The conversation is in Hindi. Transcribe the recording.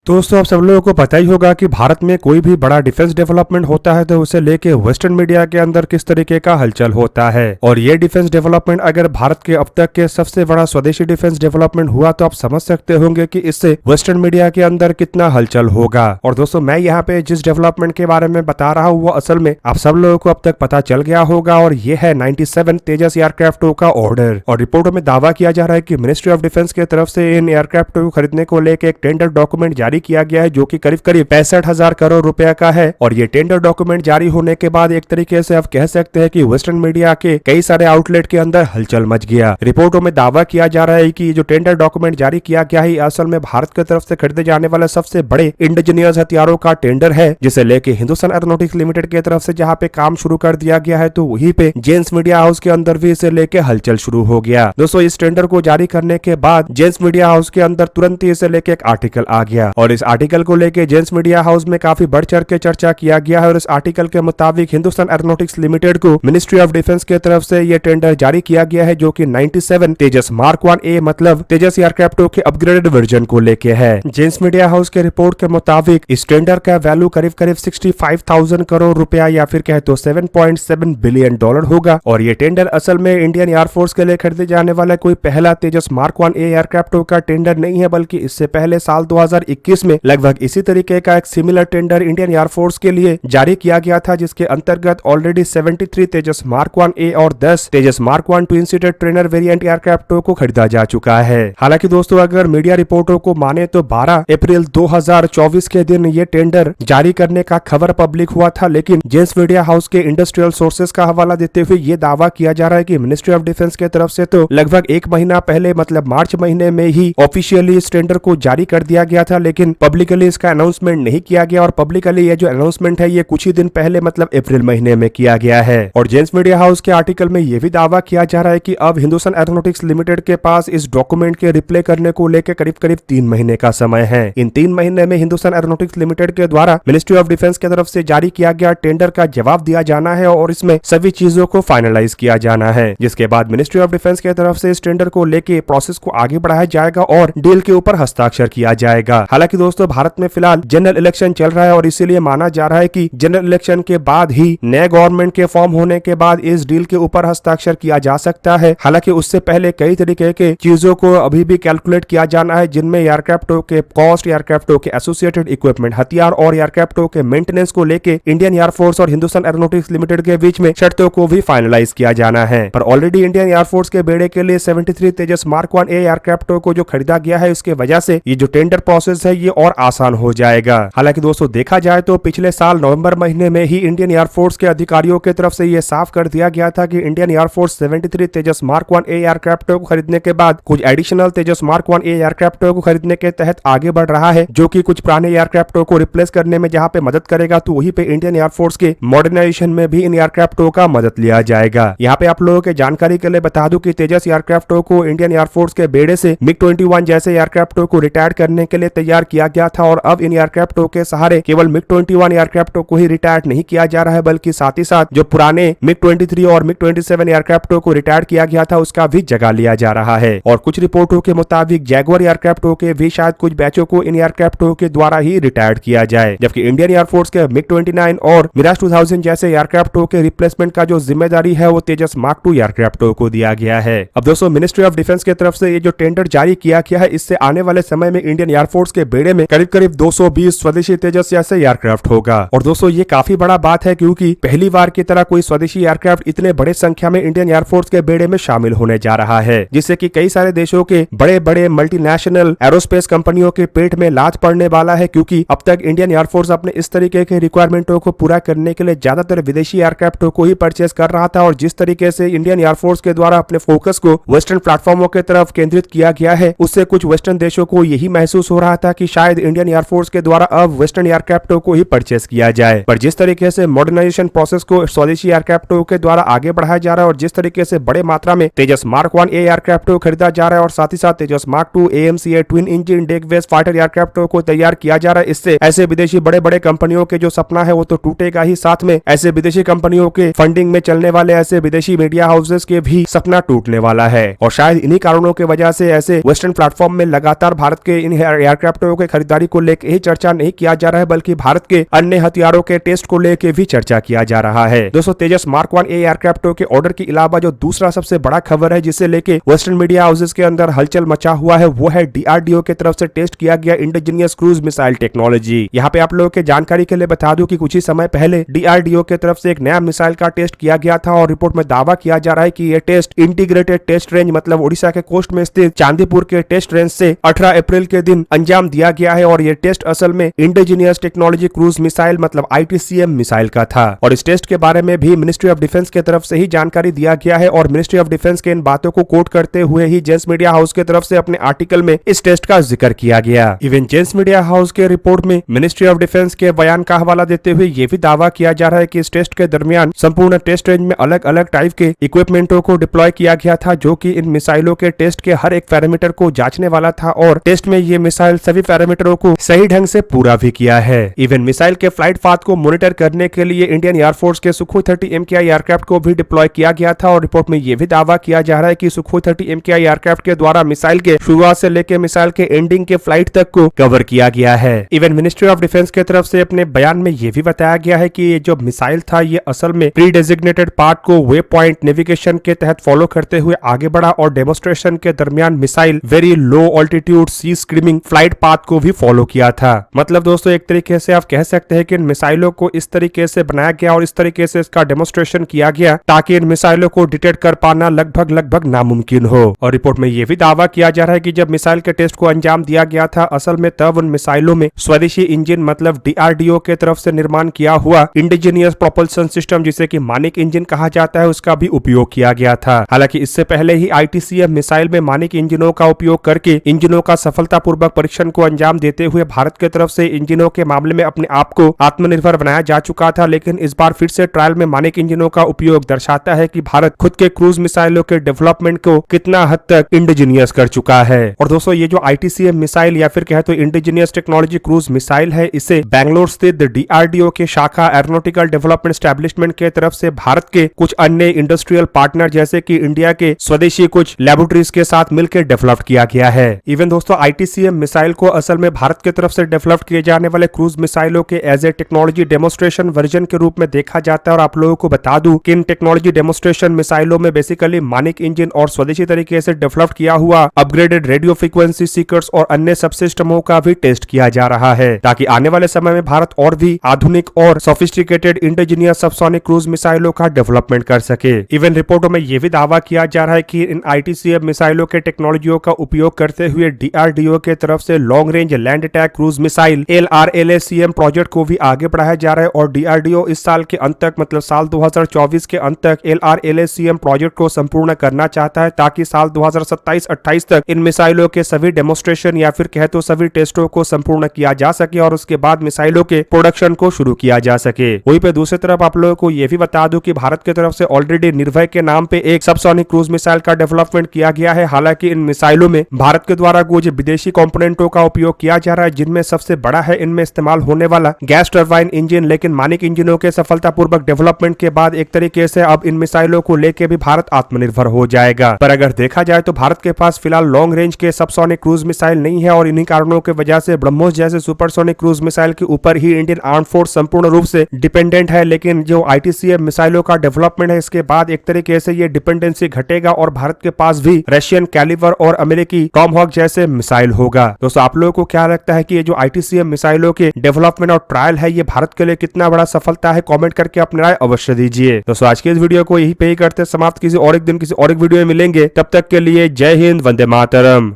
दोस्तों आप सब लोगों को पता ही होगा कि भारत में कोई भी बड़ा डिफेंस डेवलपमेंट होता है तो उसे लेके वेस्टर्न मीडिया के अंदर किस तरीके का हलचल होता है। और ये डिफेंस डेवलपमेंट अगर भारत के अब तक के सबसे बड़ा स्वदेशी डिफेंस डेवलपमेंट हुआ तो आप समझ सकते होंगे कि इससे वेस्टर्न मीडिया के अंदर कितना हलचल होगा। और दोस्तों मैं यहाँ पे जिस डेवलपमेंट के बारे में बता रहा हूँ वो असल में आप सब लोगों को अब तक पता चल गया होगा और ये है 97 तेजस एयरक्राफ्ट का ऑर्डर। और रिपोर्टों में दावा किया जा रहा है कि मिनिस्ट्री ऑफ डिफेंस की तरफ से इन एयरक्राफ्ट को खरीदने को लेकर एक टेंडर डॉक्यूमेंट जारी किया गया है जो कि करीब 65,000 करोड़ रुपए का है। और ये टेंडर डॉक्यूमेंट जारी होने के बाद एक तरीके से आप कह सकते हैं कि वेस्टर्न मीडिया के कई सारे आउटलेट के अंदर हलचल मच गया। रिपोर्टों में दावा किया जा रहा है कि जो टेंडर डॉक्यूमेंट जारी किया गया है असल में भारत की तरफ से खरीदे जाने वाले सबसे बड़े इंडिजीनियस हथियारों का टेंडर है, जिसे लेके हिंदुस्तान एरोनॉटिक्स लिमिटेड की तरफ से जहां पे काम शुरू कर दिया गया है तो वहीं पे जेम्स मीडिया हाउस के अंदर भी इसे लेके हलचल शुरू हो गया। दोस्तों इस टेंडर को जारी करने के बाद जेम्स मीडिया हाउस के अंदर तुरंत ही इसे लेके एक आर्टिकल आ गया और इस आर्टिकल को लेके जेम्स मीडिया हाउस में काफी बढ़ चढ़ के चर्चा किया गया है। और इस आर्टिकल के मुताबिक हिंदुस्तान एरोनॉटिक्स लिमिटेड को मिनिस्ट्री ऑफ डिफेंस की तरफ से यह टेंडर जारी किया गया है जो कि 97 तेजस मार्क 1A मतलब तेजस एयरक्राफ्ट के अपग्रेडेड वर्जन को लेके है। जेम्स मीडिया हाउस के रिपोर्ट के मुताबिक इस टेंडर का वैल्यू करीब 65,000 करोड़ रुपया या फिर कहे तो 7.7 बिलियन डॉलर होगा। और ये टेंडर असल में इंडियन एयरफोर्स के लिए खरीदे जाने वाला कोई पहला तेजस मार्क 1A एयरक्राफ्ट का टेंडर नहीं है, बल्कि इससे पहले साल 2021 में लगभग इसी तरीके का एक सिमिलर टेंडर इंडियन एयरफोर्स के लिए जारी किया गया था, जिसके अंतर्गत ऑलरेडी 73 तेजस मार्क 1A और 10 Tejas mark 1 twin seated trainer variant aircraft को खरीदा जा चुका है। हालांकि दोस्तों अगर मीडिया रिपोर्टों को माने तो 12 अप्रैल 2024 के दिन ये टेंडर जारी करने का खबर पब्लिक हुआ था, लेकिन जेम्स मीडिया हाउस के इंडस्ट्रियल सोर्सेज का हवाला देते हुए ये दावा किया जा रहा है कि मिनिस्ट्री ऑफ डिफेंस की तरफ से तो लगभग एक महीना पहले मतलब मार्च महीने में ही ऑफिशियली इस टेंडर को जारी कर दिया गया था, लेकिन पब्लिकली इसका अनाउंसमेंट नहीं किया गया। और पब्लिकली ये जो अनाउंसमेंट है ये कुछ ही दिन पहले मतलब अप्रैल महीने में किया गया है। और जेम्स मीडिया हाउस के आर्टिकल में ये भी दावा किया जा रहा है कि अब हिंदुस्तान एरोनॉटिक्स लिमिटेड के पास इस डॉक्यूमेंट के रिप्लाई करने को लेकर करीब 3 महीने का समय है। इन 3 महीने में हिंदुस्तान एरोनॉटिक्स लिमिटेड के द्वारा मिनिस्ट्री ऑफ डिफेंस की तरफ से जारी किया गया टेंडर का जवाब दिया जाना है और इसमें सभी चीजों को फाइनलाइज किया जाना है, जिसके बाद मिनिस्ट्री ऑफ डिफेंस की तरफ से इस टेंडर को लेके प्रोसेस को आगे बढ़ाया जाएगा और डील के ऊपर हस्ताक्षर किया जाएगा। हालांकि दोस्तों भारत में फिलहाल जनरल इलेक्शन चल रहा है और इसीलिए माना जा रहा है कि जनरल इलेक्शन के बाद ही नए गवर्नमेंट के फॉर्म होने के बाद इस डील के ऊपर हस्ताक्षर किया जा सकता है। हालांकि उससे पहले कई तरीके के चीजों को अभी भी कैलकुलेट किया जाना है, जिनमें एयरक्राफ्टों के कॉस्ट, एयरक्राफ्टों के एसोसिएटेड इक्विपमेंट, हथियार और एयरक्राफ्टों के मेंटेनेंस को लेके इंडियन एयरफोर्स और हिंदुस्तान एरोनॉटिक्स लिमिटेड के बीच में शर्तों को भी फाइनलाइज किया जाना है। पर ऑलरेडी इंडियन एयरफोर्स के बेड़े के लिए 73 तेजस मार्क 1A एयरक्राफ्टों को जो खरीदा गया है उसके वजह से ये जो टेंडर प्रोसेस है ये और आसान हो जाएगा। हालांकि दोस्तों देखा जाए तो पिछले साल नवंबर महीने में ही इंडियन एयरफोर्स के अधिकारियों की तरफ से ये साफ कर दिया गया था कि इंडियन एयरफोर्स 73 तेजस मार्क 1A एयरक्राफ्ट को खरीदने के बाद कुछ एडिशनल तेजस मार्क 1A एयरक्राफ्ट को खरीदने के तहत आगे बढ़ रहा है, जो कि कुछ पुराने एयरक्राफ्टों को रिप्लेस करने में जहां पे मदद करेगा तो वहीं पे इंडियन एयरफोर्स के मॉडर्नाइजेशन में भी इन एयरक्राफ्टों का मदद लिया जाएगा। यहाँ पे आप लोगों के जानकारी के लिए बता दूं कि तेजस एयरक्राफ्टों को इंडियन एयरफोर्स के बेड़े से MiG-21 जैसे एयरक्राफ्टों को रिटायर करने के लिए तैयार किया गया था और अब इन एयरक्राफ्टों के सहारे केवल MiG-21 एयरक्राफ्टों को ही रिटायर नहीं किया जा रहा है, बल्कि साथ ही साथ जो पुराने MiG-23 और MiG-27 एयरक्राफ्टों को रिटायर किया गया था उसका भी जगह लिया जा रहा है। और कुछ रिपोर्टों के मुताबिक जैगुआर एयरक्राफ्टों के भी शायद कुछ बैचों को इन एयरक्राफ्टों के द्वारा ही रिटायर किया जाए, जबकि इंडियन एयरफोर्स के MiG-29 और मिराज 2000 जैसे एयरक्राफ्टों के रिप्लेसमेंट का जो जिम्मेदारी है वो तेजस मार्क 2 एयरक्राफ्टों को दिया गया है। अब दोस्तों मिनिस्ट्री ऑफ डिफेंस की तरफ से ये जो टेंडर जारी किया गया है इससे आने वाले समय में इंडियन एयरफोर्स के बेड़े में करीब 220 स्वदेशी तेजस जैसे एयरक्राफ्ट होगा। और दोस्तों ये काफी बड़ा बात है क्योंकि पहली बार की तरह कोई स्वदेशी एयरक्राफ्ट इतने बड़े संख्या में इंडियन एयरफोर्स के बेड़े में शामिल होने जा रहा है, जिससे कि कई सारे देशों के बड़े बड़े मल्टीनेशनल एरोस्पेस कंपनियों के पेट में लात पड़ने वाला है, क्योंकि अब तक इंडियन एयरफोर्स अपने इस तरीके के रिक्वायरमेंटों को पूरा करने के लिए ज्यादातर विदेशी एयरक्राफ्टों को ही परचेज कर रहा था। और जिस तरीके से इंडियन एयरफोर्स के द्वारा अपने फोकस को वेस्टर्न प्लेटफॉर्मों की तरफ केंद्रित किया गया है, उससे कुछ वेस्टर्न देशों को यही महसूस हो रहा था कि शायद इंडियन एयरफोर्स के द्वारा अब वेस्टर्न एयरक्राफ्टों को ही परचेज किया जाए। पर जिस तरीके से मॉडर्नाइजेशन प्रोसेस को स्वदेशी एयरक्राफ्टों के द्वारा आगे बढ़ाया जा रहा है और जिस तरीके से बड़े मात्रा में तेजस मार्क 1A एयरक्राफ्ट को खरीदा जा रहा है और साथ ही साथ Tejas mark 2 AMCA twin engine deck based fighter एयरक्राफ्टों को तैयार किया जा रहा है, इससे ऐसे विदेशी बड़े बड़े कंपनियों के जो सपना है वो तो टूटेगा ही, साथ में ऐसे विदेशी कंपनियों के फंडिंग में चलने वाले ऐसे विदेशी मीडिया हाउसेस के भी सपना टूटने वाला है। और शायद इन्हीं कारणों की वजह से ऐसे वेस्टर्न प्लेटफॉर्म में लगातार भारत के इन एयरक्राफ्टों के खरीदारी को लेकर ही चर्चा नहीं किया जा रहा है, बल्कि भारत के अन्य हथियारों के टेस्ट को लेकर भी चर्चा किया जा रहा है। दोस्तों, तेजस मार्क 1 एयरक्राफ्ट के ऑर्डर के अलावा जो दूसरा सबसे बड़ा खबर है जिसे लेके वेस्टर्न मीडिया हाउसेस के अंदर हलचल मचा हुआ है, वो है डीआरडीओ की तरफ से टेस्ट किया गया इंडिजिनियस क्रूज मिसाइल टेक्नोलॉजी। यहाँ पे आप लोगों के जानकारी के लिए बता दूं कि कुछ ही समय पहले डीआरडीओ की तरफ से एक नया मिसाइल का टेस्ट किया गया था और रिपोर्ट में दावा किया जा रहा है कि यह टेस्ट इंटीग्रेटेड टेस्ट रेंज मतलब ओडिशा के कोस्ट में स्थित चांदीपुर के टेस्ट रेंज से 18 अप्रैल के दिन अंजाम दिया गया है और यह टेस्ट असल में इंडिजिनियस टेक्नोलॉजी क्रूज मिसाइल मतलब आईटीसीएम मिसाइल का था। और इस टेस्ट के बारे में भी मिनिस्ट्री ऑफ डिफेंस की तरफ से ही जानकारी दिया गया है और मिनिस्ट्री ऑफ डिफेंस के इन बातों को कोट करते हुए ही जेंस मीडिया हाउस की तरफ से अपने आर्टिकल में इस टेस्ट का जिक्र किया गया। इवन जेंस मीडिया हाउस के रिपोर्ट में मिनिस्ट्री ऑफ डिफेंस के बयान का हवाला देते हुए यह भी दावा किया जा रहा है कि इस टेस्ट के दरमियान संपूर्ण टेस्ट रेंज में अलग अलग टाइप के इक्विपमेंटों को डिप्लॉय किया गया था, जो कि इन मिसाइलों के टेस्ट के हर एक पैरामीटर को जांचने वाला था और टेस्ट में ये मिसाइल सभी पैरामीटरों को सही ढंग से पूरा भी किया है। इवन मिसाइल के फ्लाइट पाथ को मॉनिटर करने के लिए इंडियन एयरफोर्स के सुखोई 30 MKI एयरक्राफ्ट को भी डिप्लॉय किया गया था और रिपोर्ट में यह भी दावा किया जा रहा है कि सुखोई 30 MKI एयरक्राफ्ट के द्वारा मिसाइल के शुरुआत से लेकर मिसाइल के एंडिंग के फ्लाइट तक को कवर किया गया है। इवन मिनिस्ट्री ऑफ डिफेंस की तरफ से अपने बयान में यह भी बताया गया है कि ये जो मिसाइल था ये असल में प्री डेजिग्नेटेड पार्ट को वे पॉइंट नेविगेशन के तहत फॉलो करते हुए आगे बढ़ा और डेमोस्ट्रेशन के दरमियान मिसाइल वेरी लो ऑल्टीट्यूड सी स्क्रीमिंग फ्लाइट पाथ को भी फॉलो किया था। मतलब दोस्तों, एक तरीके से आप कह सकते हैं कि इन मिसाइलों को इस तरीके से बनाया गया और इस तरीके से इसका डेमोस्ट्रेशन किया गया ताकि इन मिसाइलों को डिटेक्ट कर पाना लगभग नामुमकिन हो। और रिपोर्ट में यह भी दावा किया जा रहा है कि जब मिसाइल के टेस्ट को अंजाम दिया गया था असल में तब उन मिसाइलों में स्वदेशी इंजन मतलब डीआरडीओ के तरफ से निर्माण किया हुआ इंडिजिनियस प्रोपल्सन सिस्टम जिसे कि मानिक इंजन कहा जाता है उसका भी उपयोग किया गया था। हालांकि इससे पहले ही आईटीसीएम मिसाइल में मानिक इंजनों का उपयोग करके इंजनों का सफलतापूर्वक परीक्षण को अंजाम देते हुए भारत की तरफ से इंजनों के मामले में अपने आप को आत्मनिर्भर बनाया जा चुका था, लेकिन इस बार फिर से ट्रायल में मानिक इंजनों का उपयोग दर्शाता है कि भारत खुद के क्रूज मिसाइलों के डेवलपमेंट को कितना हद तक इंडिजिनियस कर चुका है। और दोस्तों, ये जो आईटीसीएम मिसाइल या फिर कहे तो इंडिजिनियस टेक्नोलॉजी क्रूज मिसाइल है, इसे बैंगलोर स्थित डीआरडीओ के शाखा एरोनॉटिकल डेवलपमेंट एस्टेब्लिशमेंट के तरफ से भारत के कुछ अन्य इंडस्ट्रियल पार्टनर जैसे कि इंडिया के स्वदेशी कुछ लैबोरेटरीज के साथ मिलकर डेवलप किया गया है। इवन दोस्तों, आईटीसीएम मिसाइल को असल में भारत की तरफ से डेवलप किए जाने वाले क्रूज मिसाइलों के as a technology demonstration version के रूप में देखा जाता है। और आप लोगों को बता दूं कि इन टेक्नोलॉजी डेमोस्ट्रेशन मिसाइलों में बेसिकली मानिक इंजन और स्वदेशी तरीके से डेवलप किया हुआ अपग्रेडेड रेडियो फ्रीक्वेंसी सीकर्स और अन्य सब सिस्टमों का भी टेस्ट किया जा रहा है ताकि आने वाले समय में भारत और भी आधुनिक और सोफिस्टिकेटेड इंडिजिनियस सबसोनिक क्रूज मिसाइलों का डेवलपमेंट कर सके। इवन रिपोर्टों में यह भी दावा किया जा रहा है कि इन आईटीसीएम मिसाइलों के टेक्नोलॉजियों का उपयोग करते हुए डीआरडीओ के तरफ से long range land attack cruise missile LRLACM project को भी आगे बढ़ाया जा रहा है और डीआरडीओ इस साल के अंत तक मतलब साल 2024 के अंत तक LRLACM प्रोजेक्ट को संपूर्ण करना चाहता है ताकि साल 2027-28 तक इन मिसाइलों के सभी डेमोस्ट्रेशन या फिर कहे तो सभी टेस्टों को संपूर्ण किया जा सके और उसके बाद मिसाइलों के प्रोडक्शन को शुरू किया जा सके। वहीं पे दूसरी तरफ आप लोगों को यह भी बता दूं कि भारत की तरफ से ऑलरेडी निर्भय के नाम पे एक सबसोनिक क्रूज मिसाइल का डेवलपमेंट किया गया है। हालांकि इन मिसाइलों में भारत के द्वारा कुछ विदेशी कंपोनेंटों का उपयोग किया जा रहा है जिनमें सबसे बड़ा है इनमें इस्तेमाल होने वाला गैस टरबाइन इंजन। लेकिन मानिक इंजनों के सफलतापूर्वक डेवलपमेंट के बाद एक तरीके से अब इन मिसाइलों को लेकर भी भारत आत्मनिर्भर हो जाएगा। पर अगर देखा जाए तो भारत के पास फिलहाल लॉन्ग रेंज के सबसोनिक क्रूज मिसाइल नहीं है और इन्हीं कारणों की वजह से ब्रह्मोस जैसे सुपरसोनिक क्रूज मिसाइल के ऊपर ही इंडियन आर्म फोर्स संपूर्ण रूप से डिपेंडेंट है। लेकिन जो आईटीसीएम मिसाइलों का डेवलपमेंट है इसके बाद एक तरीके से ये डिपेंडेंसी घटेगा और भारत के पास भी रशियन कैलिबर और अमेरिकी टॉमहॉक जैसे मिसाइल होगा। दोस्तों, आप लोगों को क्या लगता है कि ये जो आईटीसीएम मिसाइलों के डेवलपमेंट और ट्रायल है ये भारत के लिए कितना बड़ा सफलता है? कमेंट करके अपनी राय अवश्य दीजिए। दोस्तों, आज के इस वीडियो को यही पे ही करते समाप्त। किसी और एक दिन किसी और एक वीडियो में मिलेंगे, तब तक के लिए जय हिंद, वंदे मातरम।